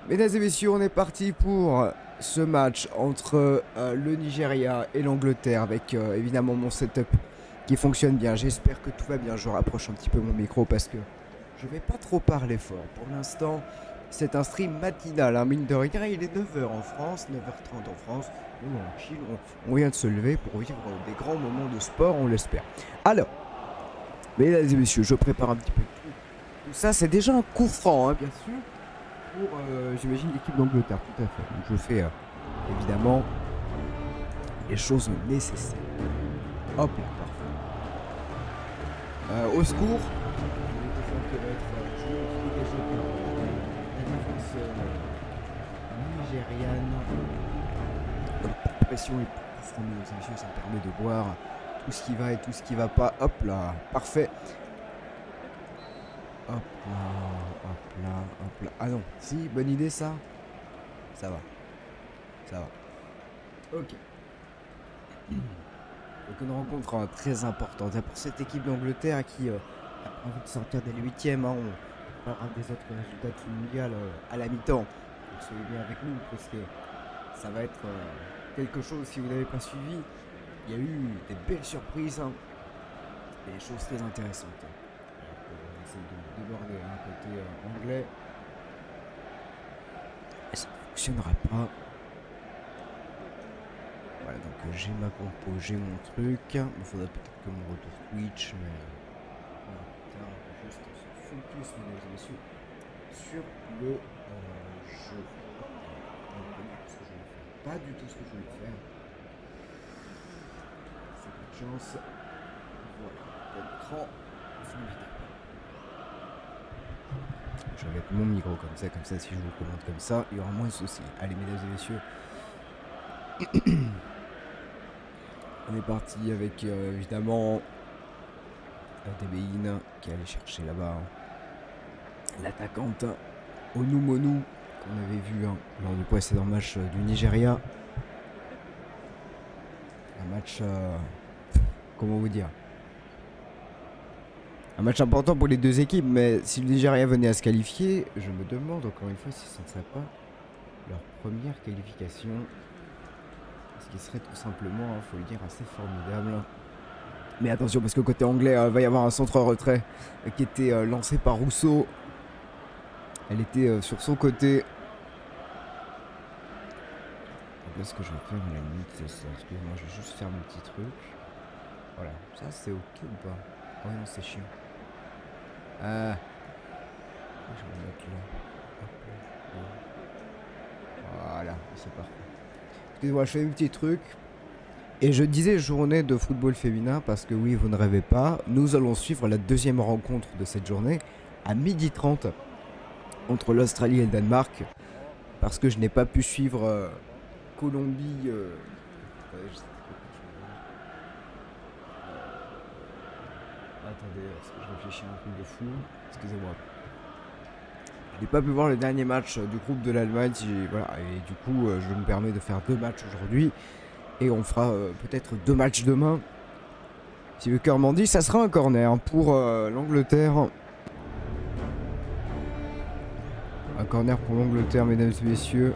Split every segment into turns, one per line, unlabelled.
Mesdames et messieurs, on est parti pour ce match entre le Nigeria et l'Angleterre avec évidemment mon setup qui fonctionne bien. J'espère que tout va bien. Je rapproche un petit peu mon micro parce que je vais pas trop parler fort. Pour l'instant, c'est un stream matinal. Hein. Mine de rien, il est 9 h en France, 9 h 30 en France. Nous, on chill, on vient de se lever pour vivre des grands moments de sport, on l'espère. Alors, mesdames et messieurs, je prépare un petit peu tout. Tout ça, c'est déjà un coup franc, hein, bien sûr. Pour, j'imagine, l'équipe d'Angleterre, tout à fait. Donc je fais évidemment les choses nécessaires. Hop là, parfait. Au secours. Nigériane. Pression et franc, mesdames et messieurs, ça me permet de voir tout ce qui va et tout ce qui va pas. Hop là, parfait. Hop là, hop là, hop là. Ah non, si, bonne idée ça. Ça va. Ça va. Ok. Donc une rencontre très importante pour cette équipe d'Angleterre qui a envie de sortir dès le 8e. Hein, on parlera des autres résultats de ce mondial à la mi-temps. Donc soyez bien avec nous parce que ça va être quelque chose si vous n'avez pas suivi. Il y a eu des belles surprises hein, et des choses très intéressantes. On essaie de déborder un côté anglais. Et ça ne fonctionnera pas. Voilà, donc j'ai ma compo, j'ai mon truc. Il faudrait peut-être que mon retour Twitch, mais voilà, putain, on va juste se focus, mesdames et messieurs, sur le jeu. Pas du tout ce que je voulais faire. C'est pas de chance. Voilà, l'écran. Je vais mettre mon micro comme ça si je vous commente comme ça, il y aura moins de soucis. Allez, mesdames et messieurs. On est parti avec évidemment Adebeyine qui allait chercher là-bas l'attaquante Onumonu qu'on avait vu hein, lors du précédent match du Nigeria. Un match, comment vous dire, un match important pour les deux équipes, mais si le Nigeria venait à se qualifier, je me demande encore une fois si ce ne serait pas leur première qualification. Ce qui serait tout simplement, il faut le dire, assez formidable. Mais attention, parce que côté anglais, va y avoir un centre-retrait qui était lancé par Rousseau. Elle était sur son côté. Donc là, ce que je vais faire, à la limite, c'est ça. Excusez-moi, je vais juste faire mon petit truc. Voilà, ça c'est ok ou pas? Oh non, c'est chiant. Je vais le mettre là. Voilà, c'est parfait. Excusez-moi, je fais un petit truc. Et je disais journée de football féminin parce que oui, vous ne rêvez pas. Nous allons suivre la deuxième rencontre de cette journée à 12h30 entre l'Australie et le Danemark. Parce que je n'ai pas pu suivre Colombie. Attendez, parce que je réfléchis à un truc de fou. Excusez-moi. Je n'ai pas pu voir le dernier match du groupe de l'Allemagne. Voilà, et du coup, je me permets de faire 2 matchs aujourd'hui. Et on fera peut-être 2 matchs demain. Si le cœur m'en dit, ça sera un corner pour l'Angleterre. Un corner pour l'Angleterre, mesdames et messieurs.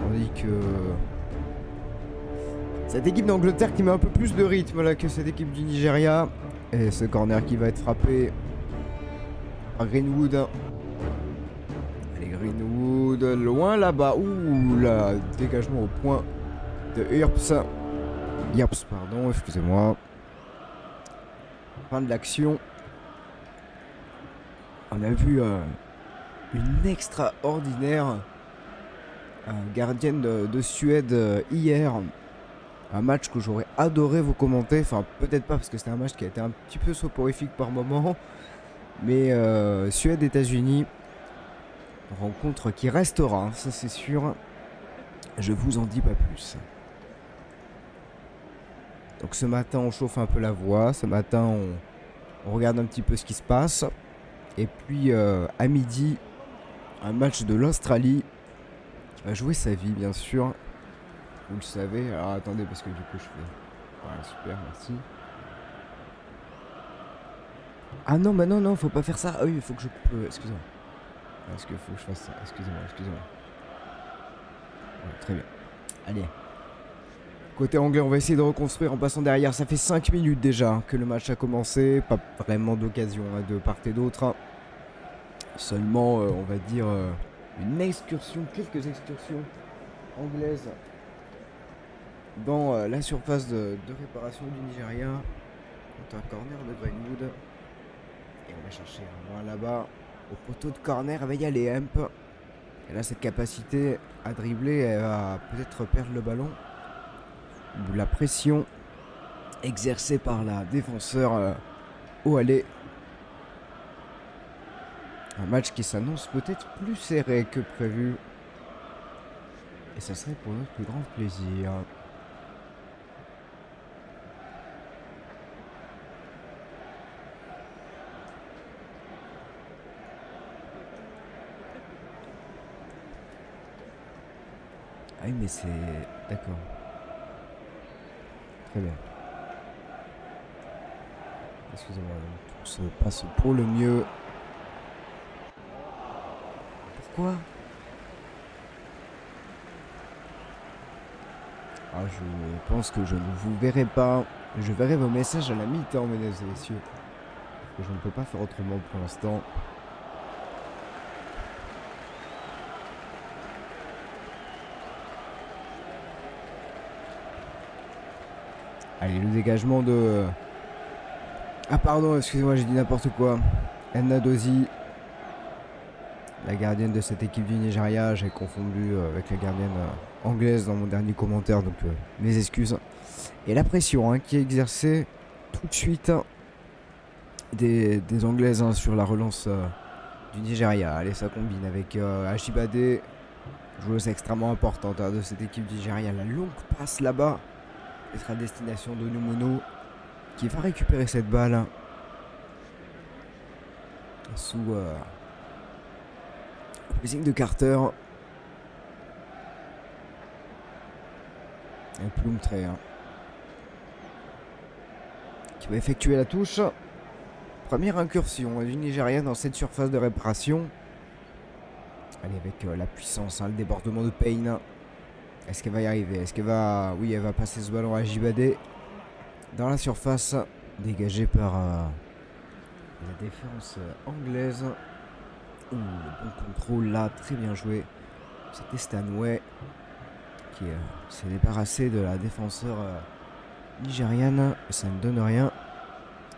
On dit que cette équipe d'Angleterre qui met un peu plus de rythme là que cette équipe du Nigeria. Et ce corner qui va être frappé par Greenwood. Allez, Greenwood, loin là-bas. Ouh là, dégagement au point de Earps. Yaps, pardon, excusez-moi. Fin de l'action. On a vu une extraordinaire gardienne de Suède hier. Un match que j'aurais adoré vous commenter. Enfin, peut-être pas parce que c'était un match qui a été un petit peu soporifique par moment. Mais Suède-États-Unis, rencontre qui restera, ça c'est sûr. Je vous en dis pas plus. Donc ce matin, on chauffe un peu la voix. Ce matin, on regarde un petit peu ce qui se passe. Et puis à midi, un match de l'Australie qui va jouer sa vie, bien sûr. Vous le savez. Alors attendez, parce que du coup, je fais... Voilà, super, merci. Ah non, bah non, non, faut pas faire ça. Ah oui, il faut que je coupe... excusez-moi. Est-ce qu'il faut que je fasse ça? Excusez-moi, excusez-moi. Ouais, très bien. Allez. Côté anglais, on va essayer de reconstruire en passant derrière. Ça fait 5 minutes déjà que le match a commencé. Pas vraiment d'occasion hein, de part et d'autre. Seulement, on va dire, une excursion, quelques excursions anglaises dans la surface de réparation du Nigeria. Un corner de Greenwood. Et on va chercher un loin là-bas. Au poteau de corner, elle va y aller, Hemp. Elle a cette capacité à dribbler. Elle va peut-être perdre le ballon. La pression exercée par la défenseur au aller. Un match qui s'annonce peut-être plus serré que prévu. Et ça serait pour notre plus grand plaisir. Ah oui, mais c'est... D'accord. Très bien. Excusez-moi, tout se passe pour le mieux. Pourquoi? Ah, je pense que je ne vous verrai pas. Je verrai vos messages à la mi-temps, mesdames et messieurs. Parce que je ne peux pas faire autrement pour l'instant. Allez, le dégagement de... Ah pardon, excusez-moi, j'ai dit n'importe quoi. Nnadozie, la gardienne de cette équipe du Nigeria. J'ai confondu avec la gardienne anglaise dans mon dernier commentaire, donc mes excuses. Et la pression hein, qui est exercée tout de suite des Anglaises hein, sur la relance du Nigeria. Allez, ça combine avec Ajibade, joueuse extrêmement importante hein, de cette équipe du Nigeria. La longue passe là-bas. Être à destination de Numono qui va récupérer cette balle hein, sous le pressing de Carter et Plumtree hein, qui va effectuer la touche. Première incursion du Nigeria dans cette surface de réparation. Allez, avec la puissance hein, le débordement de Payne. Est-ce qu'elle va y arriver? Est-ce qu'elle va... Oui, elle va passer ce ballon à Jibade dans la surface, dégagée par la défense anglaise. Ouh, le bon contrôle là, très bien joué. C'était Stanway qui s'est débarrassé de la défenseur nigériane. Ça ne donne rien.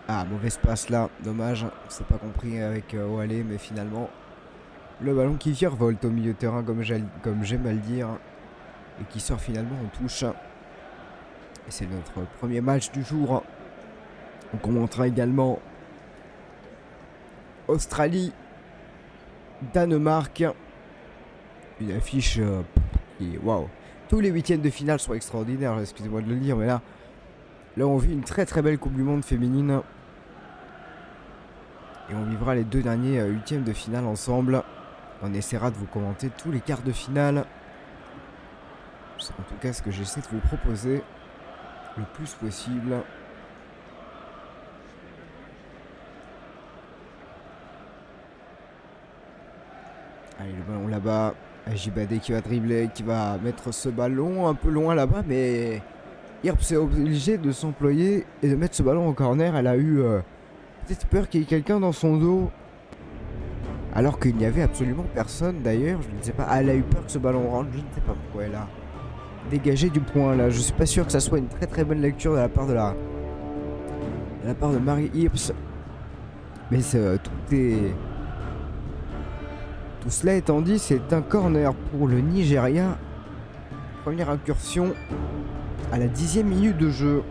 Ah, mauvaise passe là, dommage. On s'est pas compris avec Oale, mais finalement, le ballon qui virevolte au milieu de terrain, comme j'aime à le dire. Et qui sort finalement en touche. Et c'est notre premier match du jour. On commentera également Australie, Danemark. Une affiche qui... Waouh. Tous les huitièmes de finale sont extraordinaires, excusez-moi de le dire, mais là on vit une très très belle Coupe du Monde féminine. Et on vivra les deux derniers huitièmes de finale ensemble. On essaiera de vous commenter tous les quarts de finale. C'est en tout cas ce que j'essaie de vous proposer le plus possible. Allez, le ballon là-bas. Ajibade qui va dribbler, qui va mettre ce ballon un peu loin là-bas, mais Irp s'est obligé de s'employer et de mettre ce ballon en corner. Elle a eu peut-être peur qu'il y ait quelqu'un dans son dos, alors qu'il n'y avait absolument personne d'ailleurs. Je ne sais pas. Elle a eu peur que ce ballon rentre. Je ne sais pas pourquoi elle a dégagé du point là. Je suis pas sûr que ça soit une très très bonne lecture de la part de Marie Irps. Mais tout cela étant dit, c'est un corner pour le Nigeria. Première incursion à la 10e minute de jeu.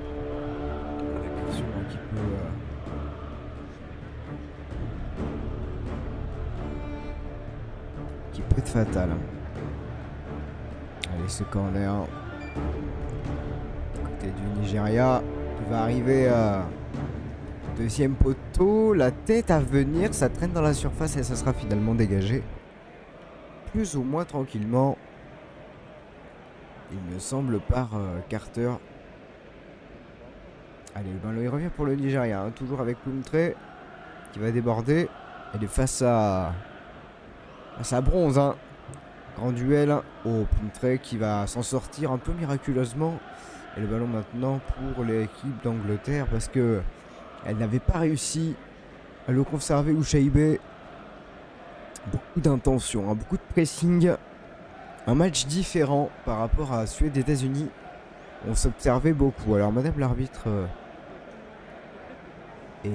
Incursion qui peut être fatale. Allez, ce corner côté du Nigeria, il va arriver deuxième poteau, la tête à venir, ça traîne dans la surface et ça sera finalement dégagé plus ou moins tranquillement, il me semble, par Carter. Allez, le ballon il revient pour le Nigeria hein, toujours avec Plumtree qui va déborder. Elle est face à Ça bronze, hein. Grand duel. Oh, Pintré qui va s'en sortir un peu miraculeusement. Et le ballon maintenant pour l'équipe d'Angleterre parce que elle n'avait pas réussi à le conserver ou Shaibé. Beaucoup d'intention, hein, beaucoup de pressing. Un match différent par rapport à Suède-États-Unis. On s'observait beaucoup. Alors madame l'arbitre est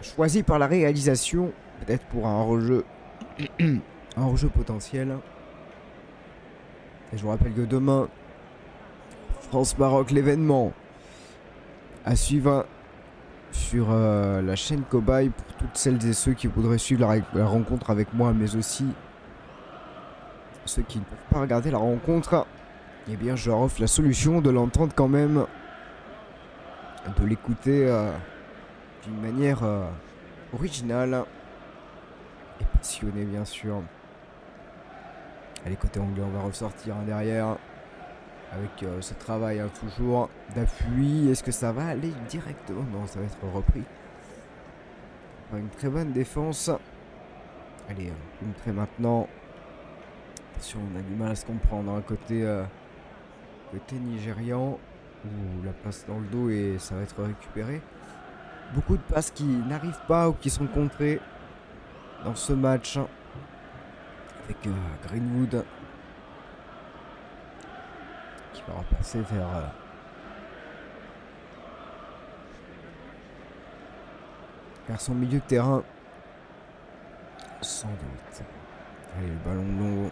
choisie par la réalisation. Peut-être pour un rejeu. Un rejeu potentiel. Et je vous rappelle que demain, France-Maroc, l'événement à suivre sur la chaîne Cobaye pour toutes celles et ceux qui voudraient suivre la rencontre avec moi, mais aussi ceux qui ne peuvent pas regarder la rencontre. Eh bien, je leur offre la solution de l'entendre quand même, de l'écouter d'une manière originale et passionnée, bien sûr. Allez, côté anglais, on va ressortir derrière. Avec ce travail toujours d'appui. Est-ce que ça va aller directement? Non, ça va être repris. Une très bonne défense. Allez, une très maintenant. Attention, on a du mal à se comprendre. Hein, côté nigérian. Où la passe dans le dos et ça va être récupéré. Beaucoup de passes qui n'arrivent pas ou qui sont contrées dans ce match. Avec Greenwood. Qui va repasser vers son milieu de terrain. Sans doute. Allez, le ballon long.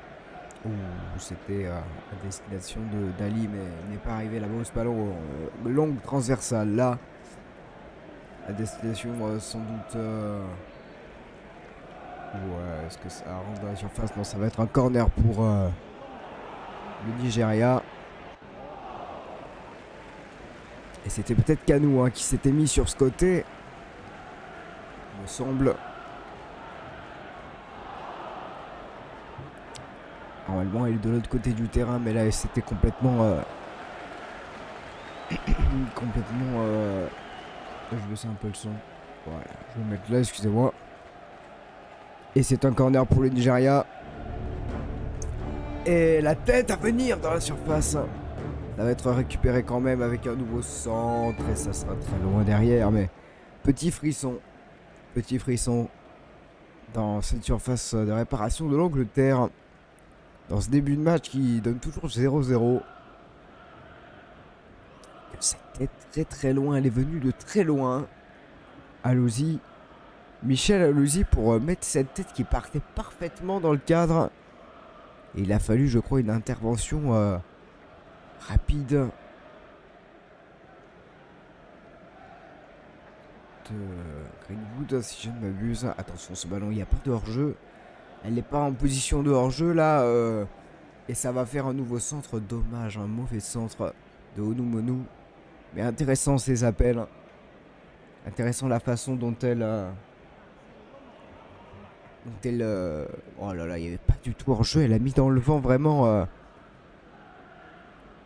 C'était à destination d'Ali, mais il n'est pas arrivé là-bas. Ce ballon longue transversale là. À destination sans doute. Est-ce que ça rentre dans la surface? Non, ça va être un corner pour le Nigeria. Et c'était peut-être Kanou hein, qui s'était mis sur ce côté. Il me semble. Normalement, elle est de l'autre côté du terrain, mais là, c'était complètement... complètement... Je baisse un peu le son. Voilà, je vais me mettre là, excusez-moi. Et c'est un corner pour le Nigeria. Et la tête à venir dans la surface. Ça va être récupéré quand même avec un nouveau centre. Et ça sera très loin derrière, mais... Petit frisson dans cette surface de réparation de l'Angleterre. Dans ce début de match qui donne toujours 0-0. C'était très loin, elle est venue de très loin. Alozi. Michel Alozi pour mettre cette tête qui partait parfaitement dans le cadre. Et il a fallu, je crois, une intervention rapide. De Greenwood, si je ne m'abuse. Attention, ce ballon, il n'y a pas de hors-jeu. Elle n'est pas en position de hors-jeu là. Et ça va faire un nouveau centre. Dommage, un mauvais centre de Onumonu. Mais intéressant ces appels. Intéressant la façon dont elle... oh là là, il n'y avait pas du tout hors-jeu. Elle a mis dans le vent vraiment...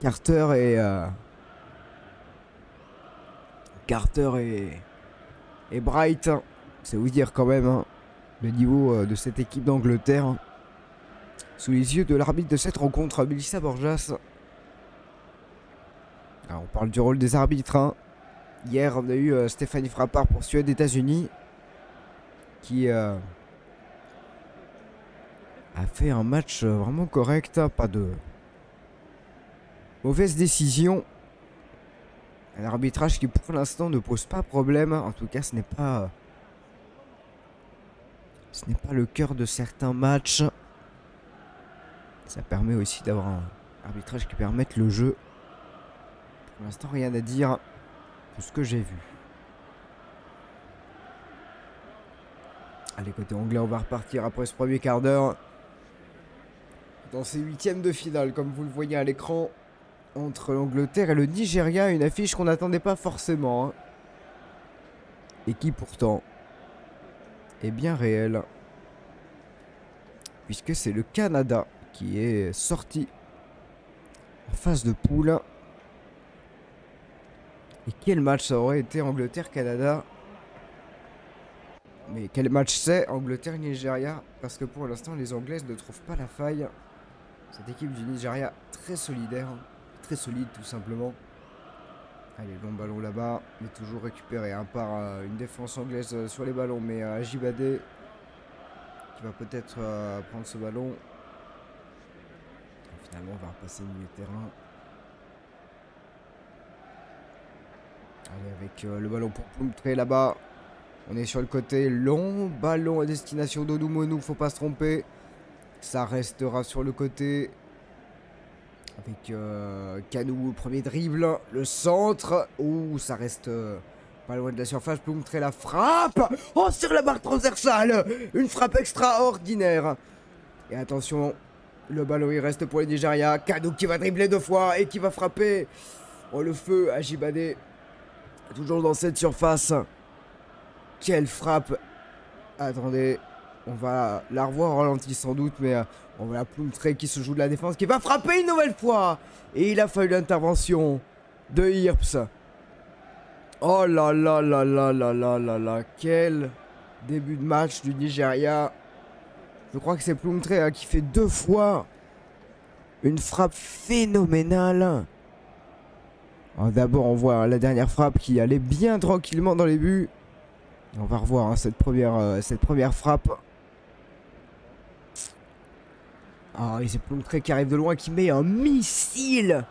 Carter et Bright. C'est vous dire quand même hein, le niveau de cette équipe d'Angleterre. Hein, sous les yeux de l'arbitre de cette rencontre, Melissa Borjas. Alors, on parle du rôle des arbitres. Hein. Hier, on a eu Stéphanie Frappard pour Suède-États-Unis. Qui a fait un match vraiment correct. Hein, pas de mauvaise décision. Un arbitrage qui pour l'instant ne pose pas problème. En tout cas, ce n'est pas le cœur de certains matchs. Ça permet aussi d'avoir un arbitrage qui permette le jeu. Pour l'instant, rien à dire de ce que j'ai vu. Allez, côté anglais, on va repartir après ce premier quart d'heure. Dans ces huitièmes de finale, comme vous le voyez à l'écran. Entre l'Angleterre et le Nigeria, une affiche qu'on n'attendait pas forcément. Hein. Et qui pourtant est bien réelle. Puisque c'est le Canada qui est sorti en phase de poule. Et quel match ça aurait été Angleterre-Canada. Mais quel match c'est, Angleterre-Nigeria? Parce que pour l'instant, les Anglaises ne trouvent pas la faille. Cette équipe du Nigeria, très solidaire, très solide tout simplement. Allez, long ballon là-bas, mais toujours récupéré par une défense anglaise sur les ballons. Mais Ajibade qui va peut-être prendre ce ballon. Et finalement, on va repasser le milieu de terrain. Allez, avec le ballon pour Poultré là-bas. On est sur le côté, long ballon à destination d'Onumonu, faut pas se tromper. Ça restera sur le côté. Avec Kanou, premier dribble, le centre. Ouh, ça reste pas loin de la surface. Poultré la frappe. Oh, sur la barre transversale. Une frappe extraordinaire. Et attention, le ballon il reste pour les Nigeria. Kanou qui va dribbler 2 fois et qui va frapper. Oh, le feu, Ajibade. Toujours dans cette surface. Quelle frappe. Attendez, on va la revoir au ralenti sans doute, mais on va la Poultré qui se joue de la défense, qui va frapper une nouvelle fois. Et il a fallu l'intervention de Hirps. Oh là là là là là là là là. Quel début de match du Nigeria. Je crois que c'est Poultré qui fait 2 fois une frappe phénoménale. D'abord on voit la dernière frappe qui allait bien tranquillement dans les buts. On va revoir cette première frappe. Ah, et c'est Poultré qui arrive de loin, qui met un missile.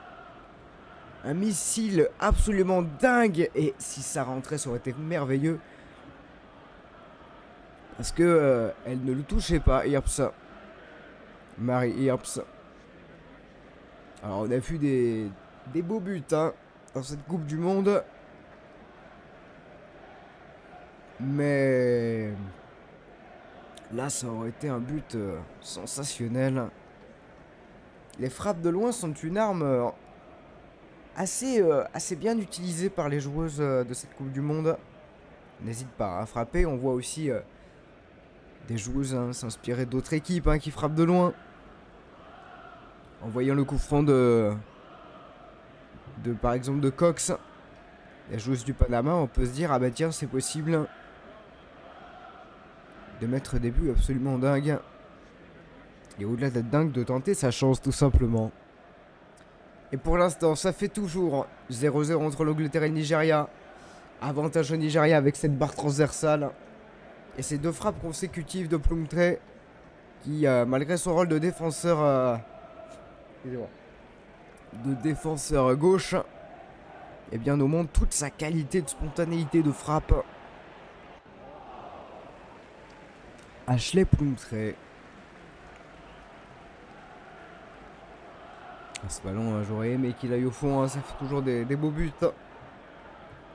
Un missile absolument dingue. Et si ça rentrait, ça aurait été merveilleux. Parce que elle ne le touchait pas, Hirps. Marie Hirps. Alors on a vu des beaux buts dans cette Coupe du Monde. Mais là, ça aurait été un but sensationnel. Les frappes de loin sont une arme assez bien utilisée par les joueuses de cette Coupe du Monde. N'hésite pas à frapper. On voit aussi des joueuses s'inspirer d'autres équipes qui frappent de loin. En voyant le coup franc par exemple de Cox, la joueuse du Panama, on peut se dire ah bah tiens, c'est possible de mettre des buts absolument dingues. Et au-delà d'être dingue, de tenter sa chance tout simplement. Et pour l'instant, ça fait toujours 0-0 entre l'Angleterre et le Nigeria. Avantage au Nigeria avec cette barre transversale. Et ces 2 frappes consécutives de Poultré qui, malgré son rôle de défenseur, gauche, eh bien, nous montre toute sa qualité de spontanéité de frappe. Ashley Poultré. Ce ballon, j'aurais aimé qu'il aille au fond. Ça fait toujours des beaux buts.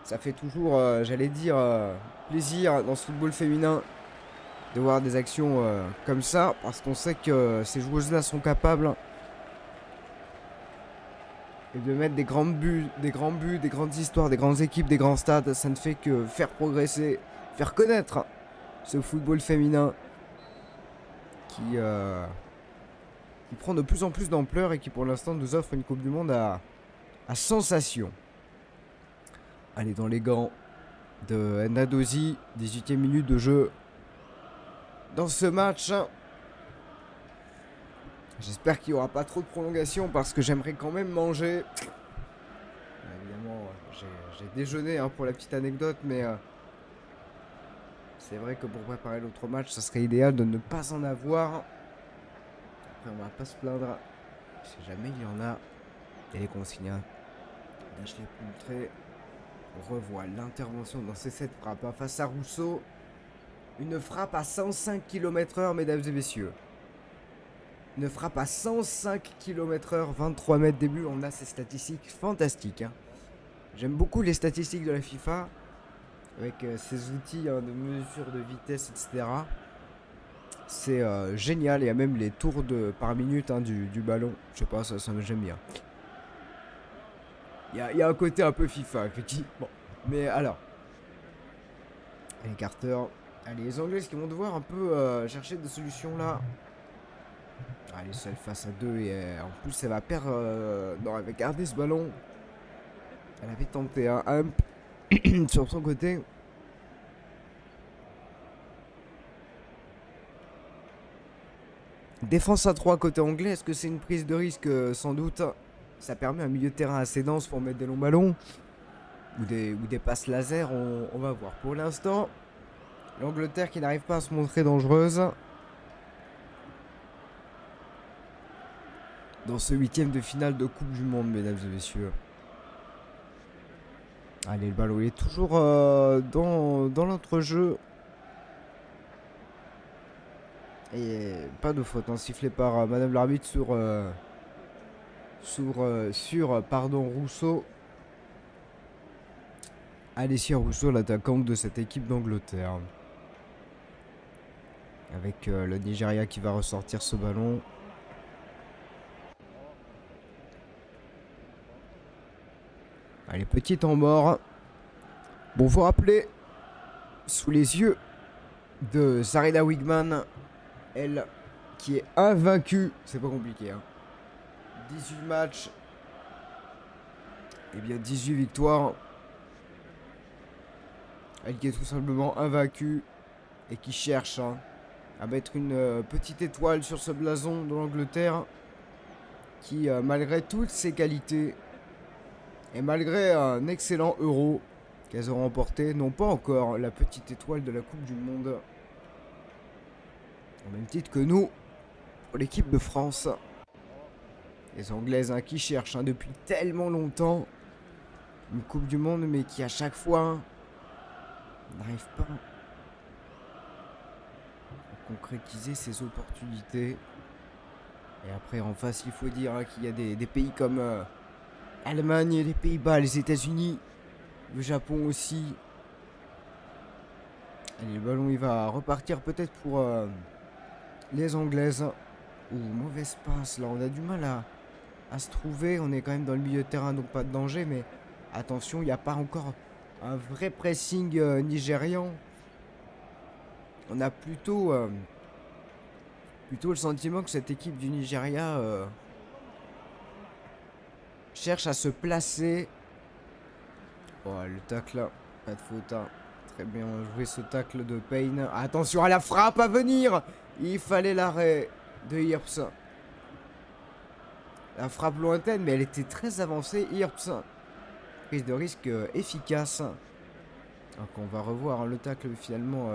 Ça fait toujours, j'allais dire, plaisir dans ce football féminin de voir des actions comme ça. Parce qu'on sait que ces joueuses-là sont capables et de mettre des grands buts, des grandes histoires, des grandes équipes, des grands stades. Ça ne fait que faire progresser, faire connaître ce football féminin qui prend de plus en plus d'ampleur et qui pour l'instant nous offre une Coupe du Monde à sensation. Allez, dans les gants de Nadozi, 18e minute de jeu dans ce match. J'espère qu'il n'y aura pas trop de prolongation parce que j'aimerais quand même manger. Évidemment, j'ai déjeuné pour la petite anecdote, mais c'est vrai que pour préparer l'autre match, ça serait idéal de ne pas en avoir. Après, on va pas se plaindre. Si jamais il y en a. Et les consignes d'Ashley Poultré. On revoit l'intervention dans ces 7 frappes face à Rousseau. Une frappe à 105 km/h, mesdames et messieurs. Une frappe à 105 km/h, 23 mètres début. On a ces statistiques fantastiques. J'aime beaucoup les statistiques de la FIFA. Avec ces outils de mesure de vitesse, etc. C'est génial. Il y a même les tours par minute du ballon. Je sais pas, ça j'aime bien. Il y a un côté un peu FIFA, effectivement. Mais alors. Allez, Carter. Allez, les Anglaises qui vont devoir un peu chercher des solutions là. Allez, seule face à 2 et en plus elle va perdre. Non, elle va garder ce ballon. Elle avait tenté un hump sur son côté. Défense à 3 côté anglais, est-ce que c'est une prise de risque? Sans doute. Ça permet un milieu de terrain assez dense pour mettre des longs ballons. Ou des passes laser, on va voir. Pour l'instant, l'Angleterre qui n'arrive pas à se montrer dangereuse. Dans ce 8e de finale de Coupe du Monde, mesdames et messieurs. Allez, le ballon il est toujours dans l'entrejeu. Et pas de faute, hein, sifflé par Madame l'arbitre sur Rousseau. Alessia Rousseau, l'attaquante de cette équipe d'Angleterre. Avec le Nigeria qui va ressortir ce ballon. Allez, petit temps mort. Bon, faut rappeler, sous les yeux de Sarina Wigman, elle qui est invaincue, c'est pas compliqué, hein. 18 matchs, et bien 18 victoires. Elle qui est tout simplement invaincue et qui cherche à mettre une petite étoile sur ce blason de l'Angleterre qui, malgré toutes ses qualités et malgré un excellent Euro qu'elles ont remporté, n'ont pas encore la petite étoile de la Coupe du Monde. Au même titre que nous, pour l'équipe de France. Les Anglaises qui cherchent depuis tellement longtemps une Coupe du Monde, mais qui à chaque fois n'arrive pas à concrétiser ses opportunités. Et après, en face, il faut dire qu'il y a des pays comme l'Allemagne, les Pays-Bas, les États-Unis, le Japon aussi. Allez, le ballon, il va repartir peut-être pour les Anglaises. Ouh, mauvaise passe, là, on a du mal à se trouver. On est quand même dans le milieu de terrain, donc pas de danger, mais attention, il n'y a pas encore un vrai pressing nigérian. On a plutôt le sentiment que cette équipe du Nigeria cherche à se placer. Oh, le tacle, pas de faute. Très bien joué ce tacle de Payne. Attention à la frappe à venir. Il fallait l'arrêt de Hirps. La frappe lointaine, mais elle était très avancée. Hirps. Prise de risque efficace. Donc on va revoir le tacle finalement.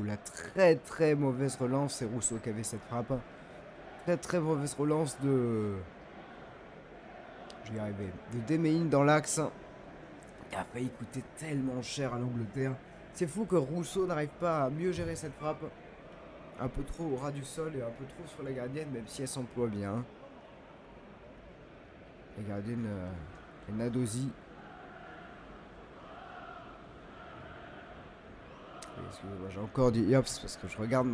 La très très mauvaise relance. C'est Rousseau qui avait cette frappe. Très très mauvaise relance de... Je vais y arriver. De Demeine dans l'axe. Qui a failli coûter tellement cher à l'Angleterre. C'est fou que Rousseau n'arrive pas à mieux gérer cette frappe. Un peu trop au ras du sol et un peu trop sur la gardienne, même si elle s'emploie bien. La gardienne Nadosi. Excusez-moi, j'ai encore dit Yops parce que je regarde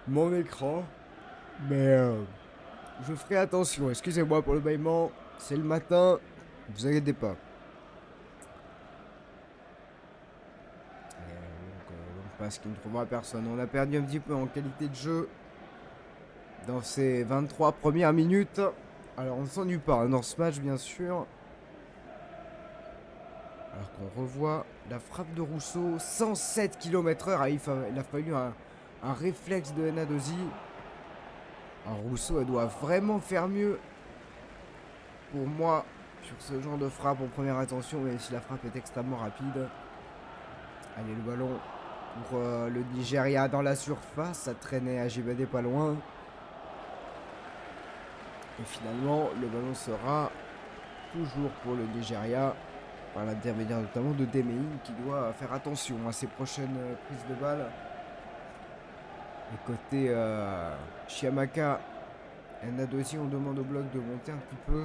mon écran. Mais je ferai attention. Excusez-moi pour le bâillement. C'est le matin. Ne vous inquiétez pas. Parce qu'il ne trouvera personne. On a perdu un petit peu en qualité de jeu dans ces 23 premières minutes. Alors on ne s'ennuie pas dans ce match bien sûr. Alors qu'on revoit la frappe de Rousseau, 107 km/h. Il a fallu un réflexe de Nadosi. Alors Rousseau, elle doit vraiment faire mieux pour moi sur ce genre de frappe en première intention, même si la frappe est extrêmement rapide. Allez, le ballon pour le Nigeria dans la surface. Ça traînait à Ajibade pas loin. Et finalement, le ballon sera toujours pour le Nigeria, par l'intermédiaire notamment de Demeine, qui doit faire attention à ses prochaines prises de balle. Et côté Chiamaka et Nadosi, on demande au bloc de monter un petit peu.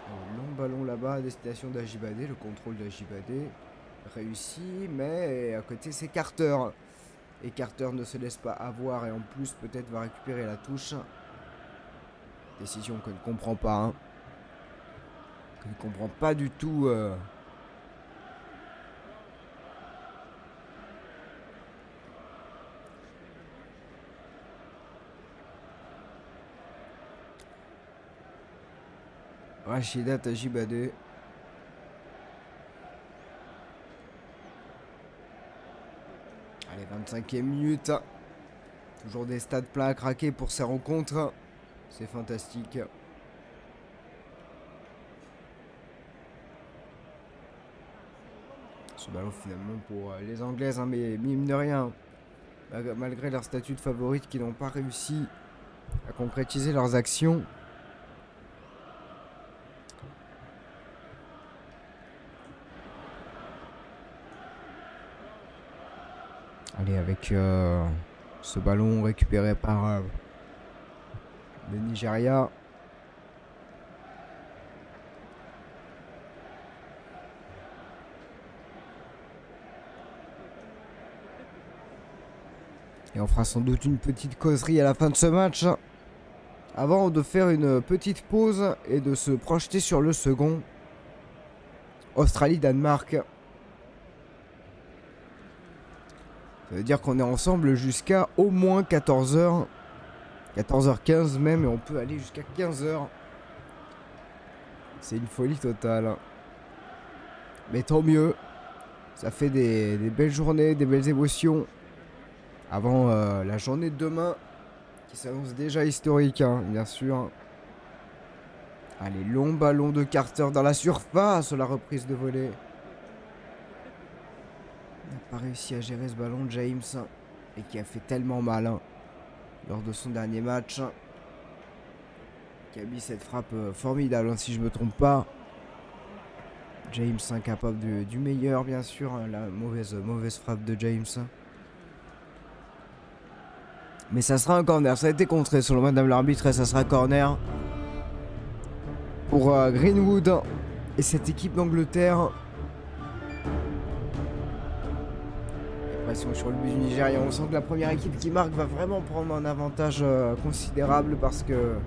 Un long ballon là-bas à destination d'Ajibade. Le contrôle d'Ajibade réussi, mais à côté c'est Carter. Et Carter ne se laisse pas avoir et en plus peut-être va récupérer la touche. Décision que ne comprend pas. Hein. Que ne comprend pas du tout. Rachida Tajibade. Allez, 25e minute. Toujours des stades pleins à craquer pour ces rencontres. C'est fantastique. Ce ballon finalement pour les Anglaises, hein, mais mine de rien, malgré leur statut de favorite qui n'ont pas réussi à concrétiser leurs actions. Allez, avec ce ballon récupéré par le Nigeria. Et on fera sans doute une petite causerie à la fin de ce match, avant de faire une petite pause et de se projeter sur le second. Australie-Danemark. Ça veut dire qu'on est ensemble jusqu'à au moins 14h. 14h15 même, et on peut aller jusqu'à 15h. C'est une folie totale. Mais tant mieux. Ça fait des belles journées, des belles émotions. Avant la journée de demain, qui s'annonce déjà historique, hein, bien sûr. Allez, long ballon de Carter dans la surface, la reprise de volée. Il n'a pas réussi à gérer ce ballon, James, et qui a fait tellement mal, hein, lors de son dernier match. Qui a mis cette frappe formidable, hein, si je ne me trompe pas. James, incapable du meilleur, bien sûr, hein, la mauvaise frappe de James. Mais ça sera un corner, ça a été contré selon madame l'arbitre et ça sera corner pour Greenwood et cette équipe d'Angleterre. Pression sur le but du Nigeria, on sent que la première équipe qui marque va vraiment prendre un avantage considérable parce que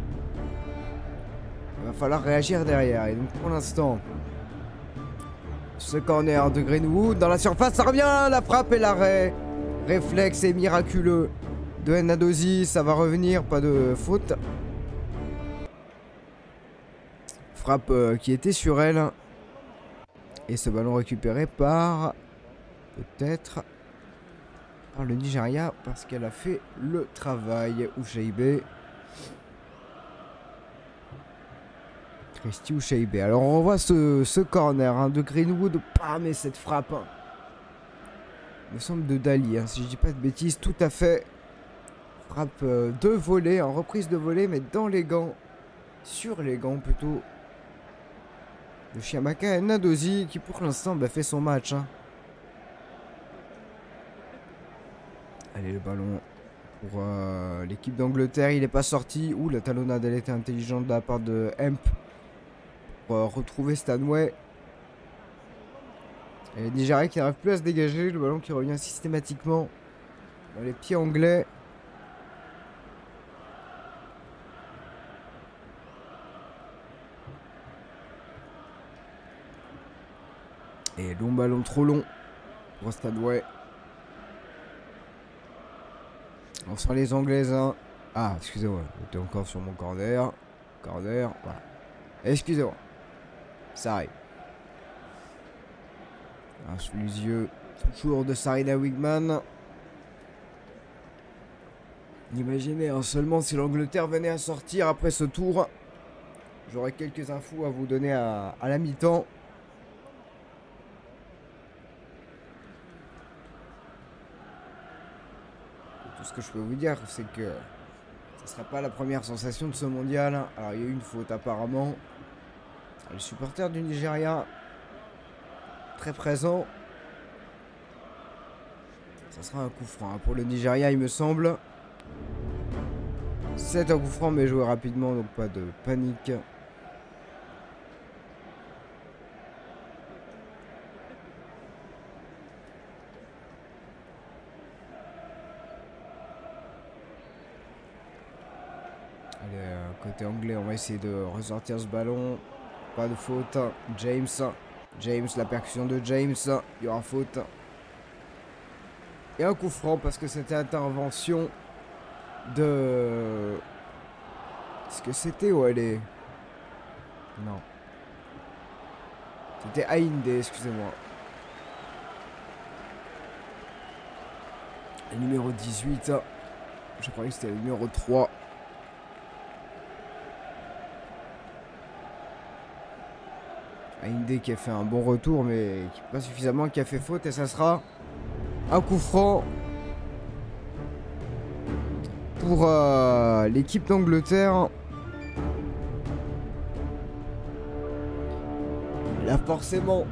il va falloir réagir derrière. Et donc pour l'instant, ce corner de Greenwood dans la surface, ça revient, la frappe et l'arrêt. Réflexe et miraculeux de Nadozi, ça va revenir, pas de faute. Frappe qui était sur elle. Et ce ballon récupéré par peut-être par le Nigeria parce qu'elle a fait le travail. Ousheibe. Christy Ousheibe. Alors on voit ce corner, hein, de Greenwood. Bam, et cette frappe, hein, me semble de Dali, hein, si je dis pas de bêtises, tout à fait. Frappe de volée, en reprise de volée, mais dans les gants. Sur les gants plutôt. De Chiamaka Nadozi qui pour l'instant fait son match, hein. Allez, le ballon pour l'équipe d'Angleterre. Il n'est pas sorti. Ouh, la talonnade, elle était intelligente de la part de Hemp. Pour retrouver Stanway. Et Nigeria qui n'arrive plus à se dégager. Le ballon qui revient systématiquement dans les pieds anglais. Et long ballon trop long pour Stanway. On sent les Anglaises, hein. Ah, excusez-moi, j'étais encore sur mon corner. Corner, voilà. Excusez-moi. Ça arrive. Ah, sous les yeux, toujours de Sarina Wigman. Imaginez, hein, seulement si l'Angleterre venait à sortir après ce tour. J'aurais quelques infos à vous donner à la mi-temps. Ce que je peux vous dire, c'est que ce ne sera pas la première sensation de ce mondial. Alors, il y a eu une faute apparemment. Le supporter du Nigeria, très présent. Ça sera un coup franc, hein, pour le Nigeria, il me semble. C'est un coup franc, mais joué rapidement, donc pas de panique. Allez, côté anglais, on va essayer de ressortir ce ballon. Pas de faute. James, la percussion de James. Il y aura faute. Et un coup franc parce que c'était intervention de... Est-ce que c'était où elle est? Non. C'était Aïndé, excusez-moi. Le numéro 18. Je croyais que c'était le numéro 3. Aïndé qui a fait un bon retour, mais pas suffisamment, qui a fait faute. Et ça sera un coup franc pour l'équipe d'Angleterre. Là, forcément,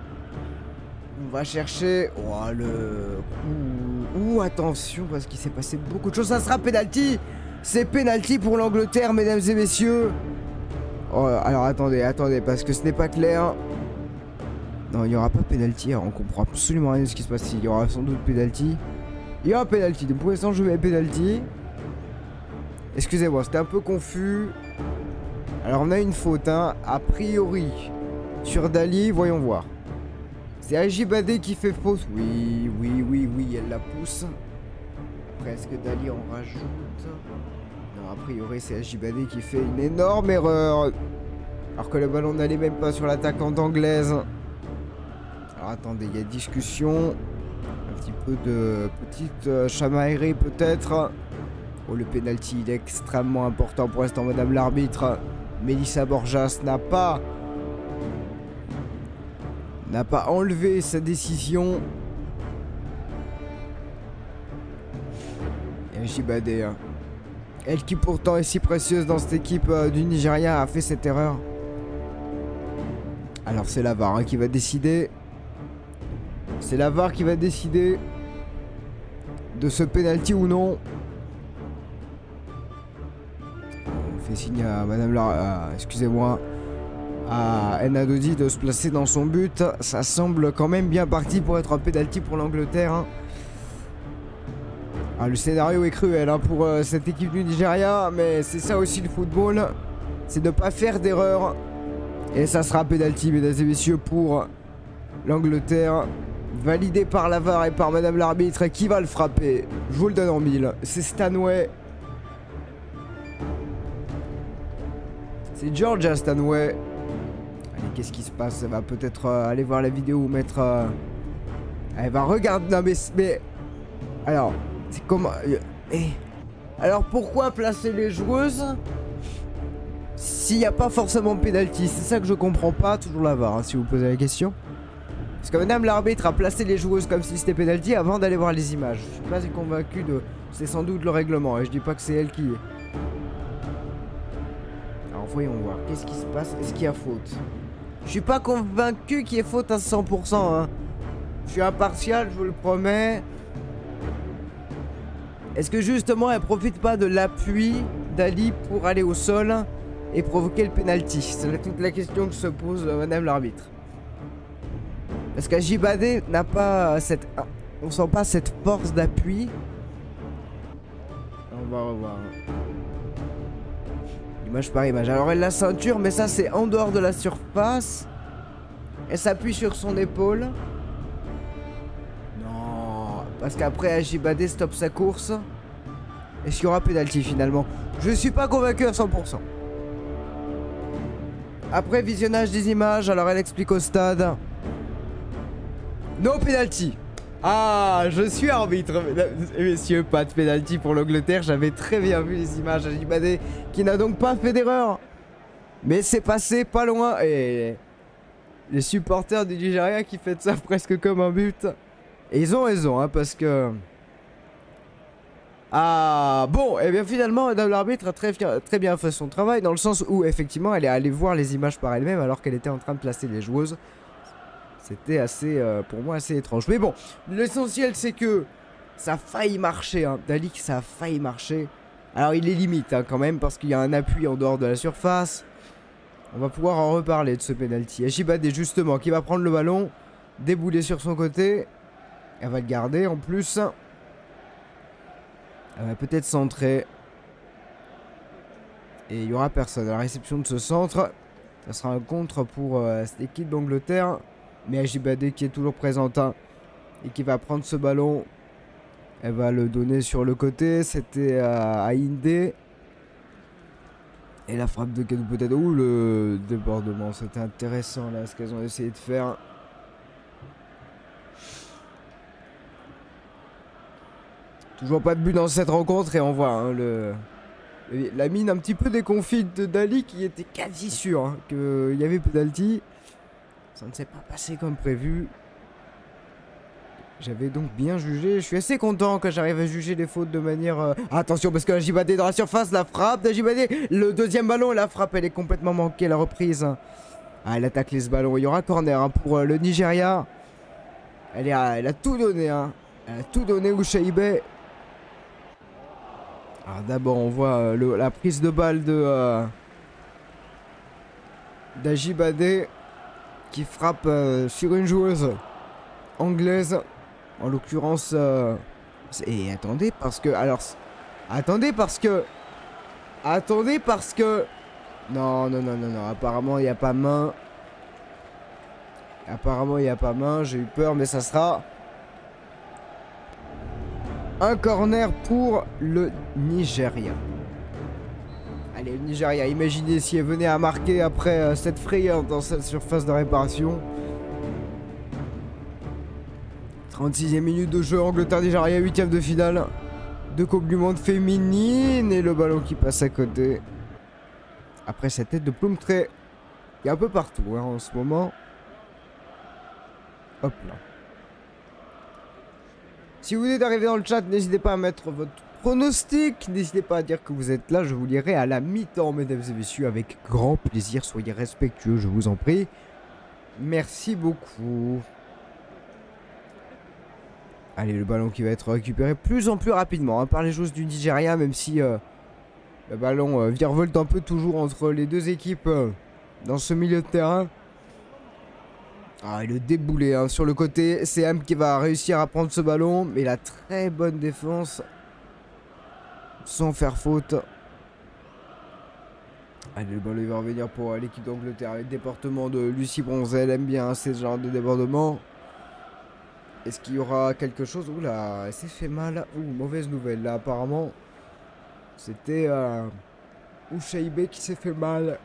on va chercher. Oh, le coup. Ouh, attention, parce qu'il s'est passé beaucoup de choses. Ça sera penalty. C'est penalty pour l'Angleterre, mesdames et messieurs. Oh, alors, attendez, parce que ce n'est pas clair. Non, il n'y aura pas penalty. On comprend absolument rien de ce qui se passe ici. Il y aura sans doute penalty. Il y aura penalty. Donc, pour l'instant, je mets penalty. Excusez-moi, c'était un peu confus. Alors, on a une faute, hein. A priori, sur Dali, voyons voir. C'est Ajibade qui fait faute. Oui, elle la pousse. Après, est-ce que Dali en rajoute? Non, a priori, c'est Ajibade qui fait une énorme erreur. Alors que le ballon n'allait même pas sur l'attaquante anglaise. Alors, attendez, il y a discussion. Un petit peu de petite chamaillerie, peut-être. Oh, le penalty, il est extrêmement important pour l'instant, madame l'arbitre. Melissa Borjas n'a pas enlevé sa décision. Et Ajibade, hein. Elle qui pourtant est si précieuse dans cette équipe du Nigeria, a fait cette erreur. Alors c'est la VAR, hein, qui va décider. C'est la VAR qui va décider de ce penalty ou non. On fait signe à madame excusez-moi, à Enadodi de se placer dans son but. Ça semble quand même bien parti pour être un penalty pour l'Angleterre, hein. Ah, le scénario est cruel, hein, pour cette équipe du Nigeria, mais c'est ça aussi le football, c'est de ne pas faire d'erreur. Et ça sera penalty, mesdames et messieurs, pour l'Angleterre, validé par la VAR et par madame l'arbitre. Qui va le frapper? Je vous le donne en mille, c'est Stanway. C'est Georgia Stanway. Allez, qu'est-ce qui se passe? Elle va peut-être aller voir la vidéo ou mettre... Elle va regarder... Non mais... Alors... C'est comment... Alors pourquoi placer les joueuses s'il n'y a pas forcément penalty? C'est ça que je comprends pas. Toujours la VAR, hein, si vous posez la question. Parce que madame l'arbitre a placé les joueuses comme si c'était penalty avant d'aller voir les images. Je suis pas convaincu de... C'est sans doute le règlement et je dis pas que c'est elle qui... Alors voyons voir. Qu'est-ce qui se passe? Est-ce qu'il y a faute? Je suis pas convaincu qu'il y ait faute à 100%, hein. Je suis impartial, je vous le promets. Est-ce que justement elle profite pas de l'appui d'Ali pour aller au sol et provoquer le penalty? C'est toute la question que se pose madame l'arbitre. Parce qu'Ajibade n'a pas cette... On sent pas cette force d'appui. On va revoir. Image par image. Alors elle a la ceinture, mais ça c'est en dehors de la surface. Elle s'appuie sur son épaule. Parce qu'après Ajibade stoppe sa course. Est-ce qu'il y aura penalty finalement? Je suis pas convaincu à 100%. Après visionnage des images, alors elle explique au stade. No penalty. Ah, je suis arbitre, mesdames et messieurs. Pas de penalty pour l'Angleterre. J'avais très bien vu les images. Ajibade qui n'a donc pas fait d'erreur. Mais c'est passé pas loin. Et les supporters du Nigeria qui fêtent ça presque comme un but. Et ils ont raison, hein, parce que... Ah, bon, et bien finalement, madame l'arbitre a très bien fait son travail, dans le sens où, effectivement, elle est allée voir les images par elle-même, alors qu'elle était en train de placer les joueuses. C'était assez, pour moi, assez étrange. Mais bon, l'essentiel, c'est que ça a failli marcher, hein. Dali, ça a failli marcher. Alors, il est limite, hein, quand même, parce qu'il y a un appui en dehors de la surface. On va pouvoir en reparler de ce penalty. Ajibade, justement, qui va prendre le ballon, débouler sur son côté... Elle va le garder en plus. Elle va peut-être centrer. Et il n'y aura personne à la réception de ce centre. Ça sera un contre pour cette équipe d'Angleterre. Mais Ajibade qui est toujours présente, hein, et qui va prendre ce ballon. Elle va le donner sur le côté. C'était Aïndé. Et la frappe de Kadou peut-être. Ouh, le débordement. C'était intéressant là ce qu'elles ont essayé de faire. Toujours pas de but dans cette rencontre et on voit hein, la mine un petit peu déconfite de Dali qui était quasi sûr hein, qu'il y avait penalty. Ça ne s'est pas passé comme prévu. J'avais donc bien jugé. Je suis assez content que j'arrive à juger les fautes de manière... Attention parce que Ajibade dans la surface, la frappe d'Ajibade. Le deuxième ballon, la frappe elle est complètement manquée, la reprise. Ah, elle attaque les ballons. Il y aura corner hein, pour le Nigeria. Elle a tout donné. Hein. Elle a tout donné Ushaibe. Alors d'abord on voit la prise de balle de d'Ajibade qui frappe sur une joueuse anglaise. En l'occurrence et attendez parce que attendez parce que non apparemment il n'y a pas main. J'ai eu peur mais ça sera un corner pour le Nigeria. Allez, le Nigeria, imaginez si elle venait à marquer après cette frayeur dans cette surface de réparation. 36e minute de jeu, Angleterre-Nigeria, 8e de finale de Coupe du Monde féminine. Et le ballon qui passe à côté. Après cette tête de Ploumtré. Il y a un peu partout hein, en ce moment. Hop là. Si vous venez d'arriver dans le chat, n'hésitez pas à mettre votre pronostic. N'hésitez pas à dire que vous êtes là. Je vous lirai à la mi-temps, mesdames et messieurs, avec grand plaisir. Soyez respectueux, je vous en prie. Merci beaucoup. Allez, le ballon qui va être récupéré plus en plus rapidement hein, par les joueuses du Nigeria, même si le ballon virevolte un peu toujours entre les deux équipes dans ce milieu de terrain. Ah, et le déboulé hein, sur le côté. C'est Am qui va réussir à prendre ce ballon. Mais la très bonne défense. Sans faire faute. Allez, le ballon il va revenir pour l'équipe d'Angleterre. Avec le déportement de Lucie Bronzel. Elle aime bien hein, ce genre de débordement. Est-ce qu'il y aura quelque chose? Oula, elle s'est fait mal. Ouh, mauvaise nouvelle. Là, apparemment, c'était Ushaibe qui s'est fait mal.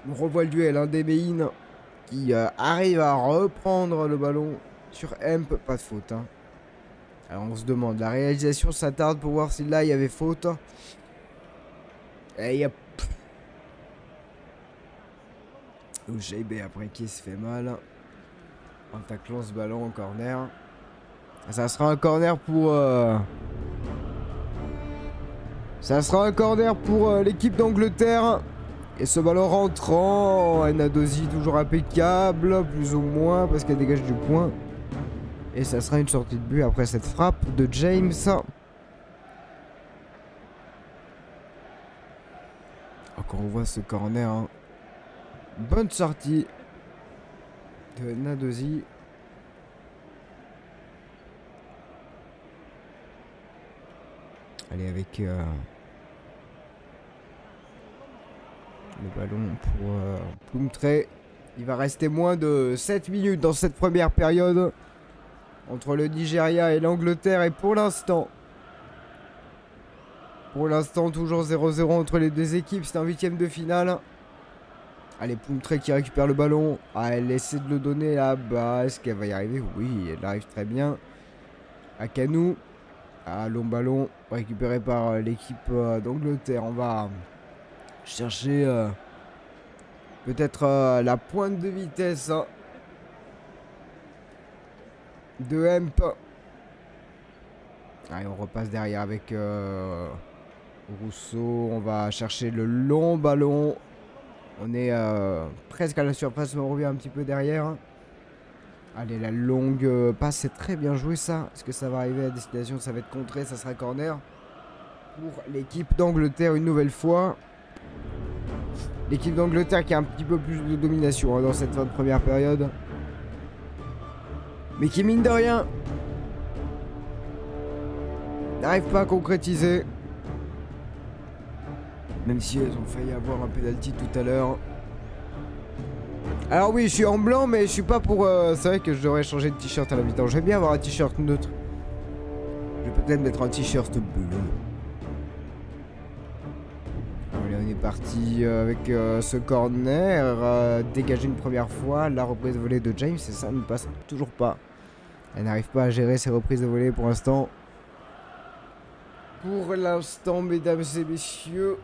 On revoit le duel hein, d'Emeine qui arrive à reprendre le ballon sur Hemp. Pas de faute. Hein. Alors, on se demande. La réalisation s'attarde pour voir si là, il y avait faute. Et il y a... Ushaibe après qui se fait mal. En taclant ce ballon en corner. Ça sera un corner pour... Ça sera un corner pour l'équipe d'Angleterre. Et ce ballon rentrant. Nadozi toujours impeccable. Plus ou moins parce qu'elle dégage du point. Et ça sera une sortie de but après cette frappe de James. Encore on voit ce corner. Hein. Bonne sortie de Nadozi. Allez avec le ballon pour Ploumtré. Il va rester moins de 7 minutes dans cette première période entre le Nigeria et l'Angleterre. Et pour l'instant toujours 0-0 entre les deux équipes. C'est un 8e de finale. Allez, Ploumtré qui récupère le ballon. Ah, elle essaie de le donner là-bas. Est-ce qu'elle va y arriver? Oui, elle arrive très bien. Akanou. Ah, long ballon récupéré par l'équipe d'Angleterre. On va chercher peut-être la pointe de vitesse hein, de Hemp. Allez, on repasse derrière avec Rousseau. On va chercher le long ballon. On est presque à la surface, mais on revient un petit peu derrière. Allez, la longue passe, c'est très bien joué ça. Est-ce que ça va arriver à destination? Ça va être contré, ça sera corner pour l'équipe d'Angleterre une nouvelle fois. L'équipe d'Angleterre qui a un petit peu plus de domination hein, dans cette fin de première période. Mais qui, mine de rien, n'arrive pas à concrétiser. Même si elles ont failli avoir un penalty tout à l'heure. Alors oui, je suis en blanc, mais je suis pas pour... c'est vrai que je devrais changer de t-shirt à la mi-temps. J'aime bien avoir un t-shirt neutre. Je vais peut-être mettre un t-shirt bleu. Allez, on est parti avec ce corner. Dégagé une première fois. La reprise de volée de James, et ça ne passe toujours pas. Elle n'arrive pas à gérer ses reprises de volée pour l'instant. pour l'instant, mesdames et messieurs.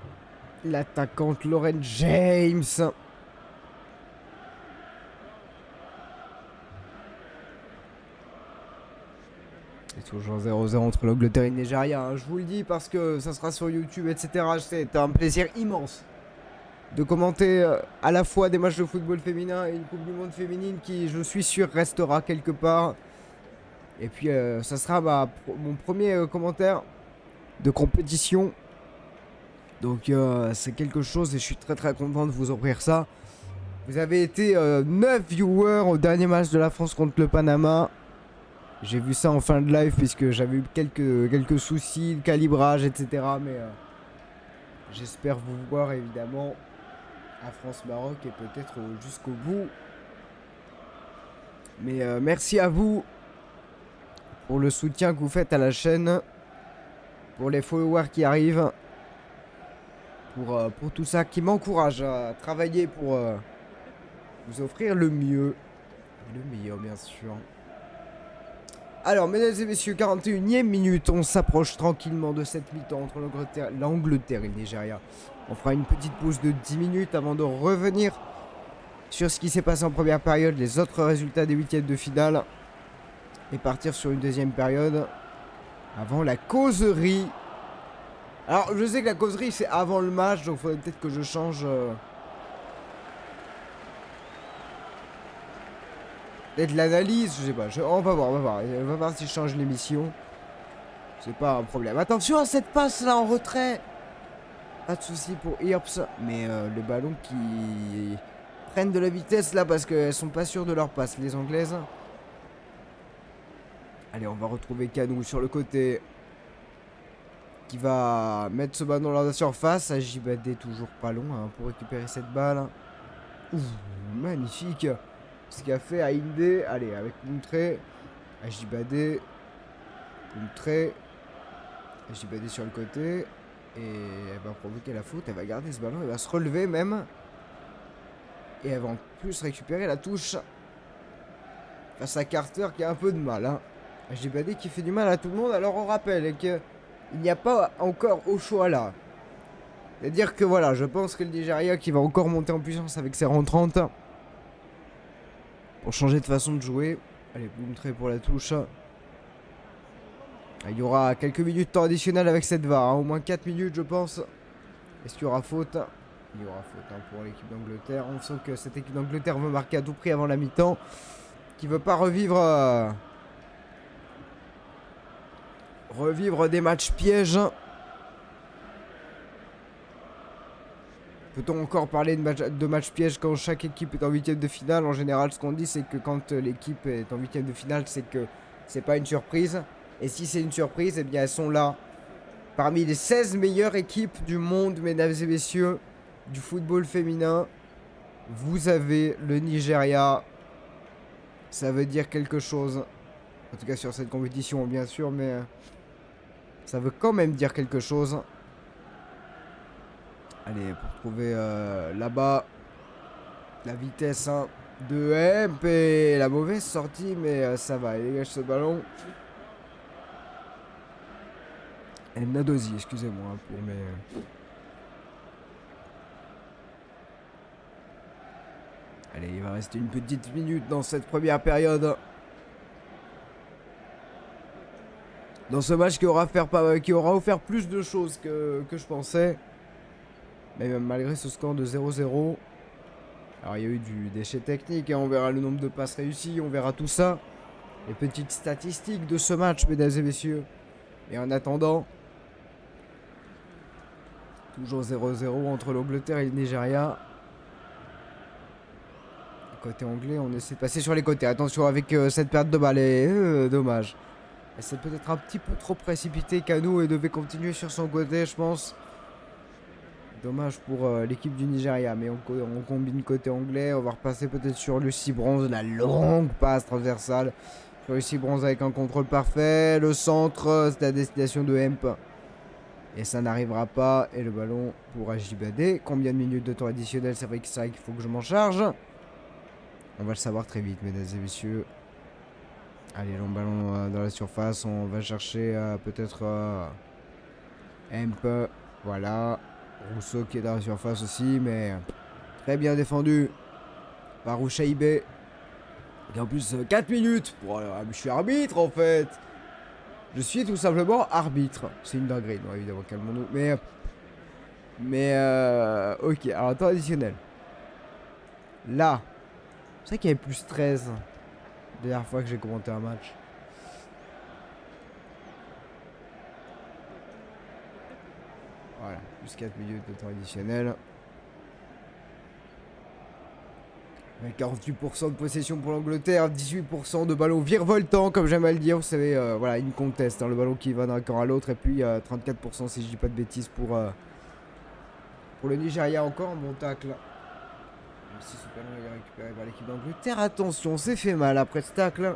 L'attaquante Lauren James. C'est toujours 0-0 entre l'Angleterre et le Nigeria. Hein. Je vous le dis parce que ça sera sur YouTube, etc. C'est un plaisir immense de commenter à la fois des matchs de football féminin et une Coupe du Monde féminine qui, je suis sûr, restera quelque part. Et puis, ça sera mon premier commentaire de compétition. Donc, c'est quelque chose et je suis très très content de vous offrir ça. Vous avez été 9 viewers au dernier match de la France contre le Panama. J'ai vu ça en fin de live puisque j'avais eu quelques soucis de calibrage, etc. Mais j'espère vous voir évidemment à France-Maroc et peut-être jusqu'au bout. Mais merci à vous pour le soutien que vous faites à la chaîne, pour les followers qui arrivent, pour tout ça qui m'encourage à travailler pour vous offrir le mieux. Le meilleur, bien sûr. Alors, mesdames et messieurs, 41e minute, on s'approche tranquillement de cette mi-temps entre l'Angleterre et le Nigeria. On fera une petite pause de 10 minutes avant de revenir sur ce qui s'est passé en première période, les autres résultats des huitièmes de finale, et partir sur une deuxième période avant la causerie. Alors, je sais que la causerie, c'est avant le match, donc il faudrait peut-être que je change... peut-être l'analyse, je sais pas. On va voir, On va voir si je change l'émission. C'est pas un problème. Attention à cette passe là en retrait. Pas de souci pour Irps. Mais le ballon qui prennent de la vitesse là parce qu'elles sont pas sûres de leur passe, les Anglaises. Allez, on va retrouver Kanou sur le côté. Qui va mettre ce ballon dans la surface. Ajibade toujours pas long hein, pour récupérer cette balle. Ouh, magnifique. Ce qu'a fait Aïndé. Allez, avec Mountré. Ajibade. Mountré. Ajibade sur le côté. Et elle va provoquer la faute. Elle va garder ce ballon. Elle va se relever même. Et elle va en plus récupérer la touche. Face à Carter qui a un peu de mal. Hein. Ajibade qui fait du mal à tout le monde. Alors on rappelle qu'il n'y a pas encore au choix là. C'est-à-dire que voilà, je pense que le Nigeria qui va encore monter en puissance avec ses rentrantes. Pour changer de façon de jouer. Allez, vous montrer pour la touche. Il y aura quelques minutes de temps additionnel avec cette VAR. Hein, au moins 4 minutes, je pense. Est-ce qu'il y aura faute? Il y aura faute hein, pour l'équipe d'Angleterre. On sent que cette équipe d'Angleterre veut marquer à tout prix avant la mi-temps. Qui veut pas revivre... revivre des matchs pièges. Peut-on encore parler de match piège quand chaque équipe est en huitième de finale? En général, ce qu'on dit, c'est que quand l'équipe est en huitième de finale, c'est que c'est pas une surprise. Et si c'est une surprise, eh bien elles sont là. Parmi les 16 meilleures équipes du monde, mesdames et messieurs, du football féminin, vous avez le Nigeria. Ça veut dire quelque chose. En tout cas sur cette compétition, bien sûr, mais ça veut quand même dire quelque chose. Allez, pour trouver là-bas la vitesse hein, de Hemp et la mauvaise sortie, mais ça va, elle dégage ce ballon. Et Nadosi, excusez-moi pour mes... Allez, il va rester une petite minute dans cette première période. Dans ce match qui aura offert plus de choses que je pensais. Mais même malgré ce score de 0-0. Alors il y a eu du déchet technique, hein, on verra le nombre de passes réussies, on verra tout ça. Les petites statistiques de ce match, mesdames et messieurs. Et en attendant, toujours 0-0 entre l'Angleterre et le Nigeria. Côté anglais, on essaie de passer sur les côtés. Attention avec cette perte de balle, et dommage. Et c'est peut-être un petit peu trop précipité Kanou et devait continuer sur son côté, je pense. Dommage pour l'équipe du Nigeria, mais on combine côté anglais. On va repasser peut-être sur Lucy Bronze, la longue passe transversale. Sur Lucy Bronze avec un contrôle parfait. Le centre, c'est la destination de Hemp. Et ça n'arrivera pas. Et le ballon pour Ajibade. Combien de minutes de temps additionnel? C'est vrai qu'il faut que je m'en charge. On va le savoir très vite, mesdames et messieurs. Allez, long ballon dans la surface. On va chercher peut-être... Hemp, voilà. Rousseau qui est dans la surface aussi, mais très bien défendu par Rouchaïbé. Et en plus, 4 minutes. Voilà, je suis arbitre en fait. Je suis tout simplement arbitre. C'est une dinguerie, non, évidemment, calmons-nous. Ok, alors temps additionnel. Là, c'est vrai qu'il y avait plus 13 la dernière fois que j'ai commenté un match. Voilà, plus 4 minutes de temps additionnel. Avec 48% de possession pour l'Angleterre, 18% de ballon virevoltant, comme j'aime à le dire. Vous savez, voilà, une conteste, hein, le ballon qui va d'un camp à l'autre. Et puis 34%, si je dis pas de bêtises, pour le Nigeria. Encore un bon tacle. Même si ce ballon est récupéré par l'équipe d'Angleterre. Attention, c'est fait mal après ce tacle.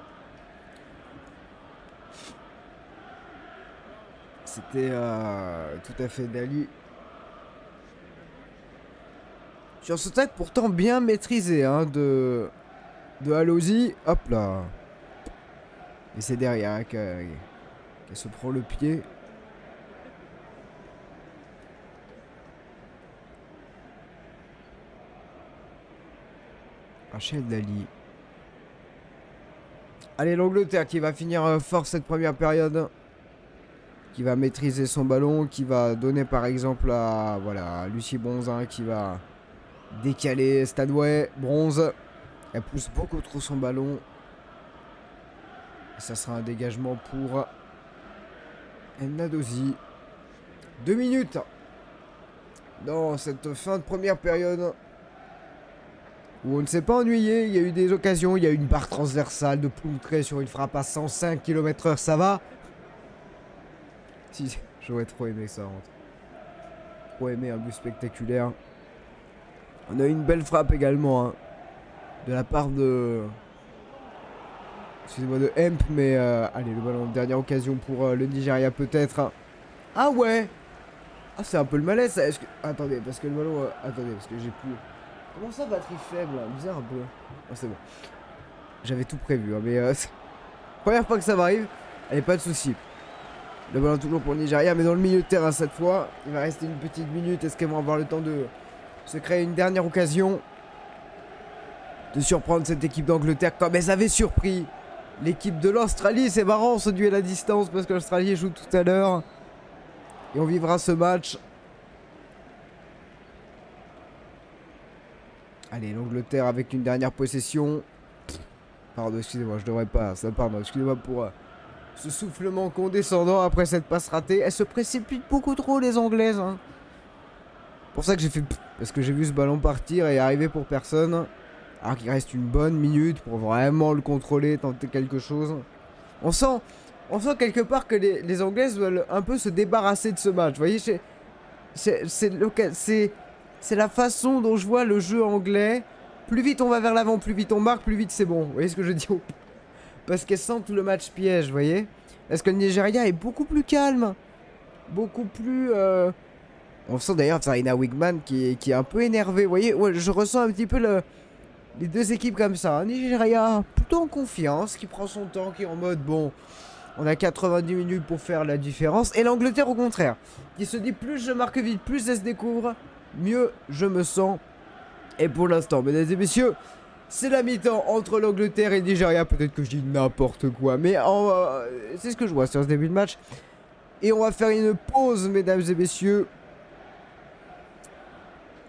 C'était tout à fait Dali. Sur ce tacle pourtant bien maîtrisé hein, de Alozi. Hop là. Et c'est derrière qu'elle se prend le pied. Rachel Dali. Allez, l'Angleterre qui va finir fort cette première période. Qui va maîtriser son ballon. Qui va donner par exemple à voilà, Lucie Bonzin qui va décaler Stanway. Bronze. Elle pousse beaucoup trop son ballon. Et ça sera un dégagement pour Nadozi. 2 minutes dans cette fin de première période. Où on ne s'est pas ennuyé, il y a eu des occasions, il y a eu une barre transversale de Ploumtré sur une frappe à 105 km/h, ça va? Si, j'aurais trop aimé que ça rentre. Trop aimé un but spectaculaire. On a eu une belle frappe également, hein, de la part de... Excusez-moi, de Hemp, mais allez, le ballon, dernière occasion pour le Nigeria peut-être. Ah ouais. Ah, c'est un peu le malaise, ça. Que... Attendez, parce que le ballon... attendez, parce que j'ai plus... Comment ça, batterie faible? Bizarre un peu. Oh, c'est bon. J'avais tout prévu, hein, mais première fois que ça m'arrive, allez, pas de soucis. Le ballon toujours pour le Nigeria, mais dans le milieu de terrain cette fois. Il va rester une petite minute. Est-ce qu'elles vont avoir le temps de se créer une dernière occasion de surprendre cette équipe d'Angleterre comme elles avaient surpris l'équipe de l'Australie? C'est marrant ce duel à distance parce que l'Australie joue tout à l'heure. Et on vivra ce match. Allez, l'Angleterre avec une dernière possession. Pardon, excusez-moi, je devrais pas. Ça, pardon, excusez-moi pour ce soufflement condescendant après cette passe ratée. Elles se précipitent beaucoup trop, les Anglaises. Hein. Pour ça que j'ai fait... Parce que j'ai vu ce ballon partir et arriver pour personne. Alors qu'il reste une bonne minute pour vraiment le contrôler, tenter quelque chose. On sent quelque part que les Anglaises veulent un peu se débarrasser de ce match. Vous voyez, c'est la façon dont je vois le jeu anglais. Plus vite on va vers l'avant, plus vite on marque, plus vite c'est bon. Vous voyez ce que je dis? Parce qu'elles sentent le match piège, vous voyez. Parce que le Nigeria est beaucoup plus calme. Beaucoup plus... On sent d'ailleurs Zarina Wigman qui est un peu énervé. Vous voyez, ouais, je ressens un petit peu les deux équipes comme ça. Un Nigeria plutôt en confiance, qui prend son temps, qui est en mode bon... On a 90 minutes pour faire la différence. Et l'Angleterre au contraire, qui se dit plus je marque vite, plus elle se découvre, mieux je me sens. Et pour l'instant, mesdames et messieurs, c'est la mi-temps entre l'Angleterre et le Nigeria. Peut-être que je dis n'importe quoi, mais c'est ce que je vois sur ce début de match. Et on va faire une pause, mesdames et messieurs.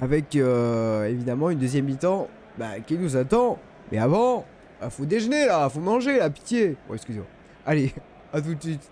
Avec évidemment une deuxième mi-temps qui nous attend. Mais avant, faut déjeuner là, faut manger là, pitié. Bon, excusez-moi. Allez, à tout de suite.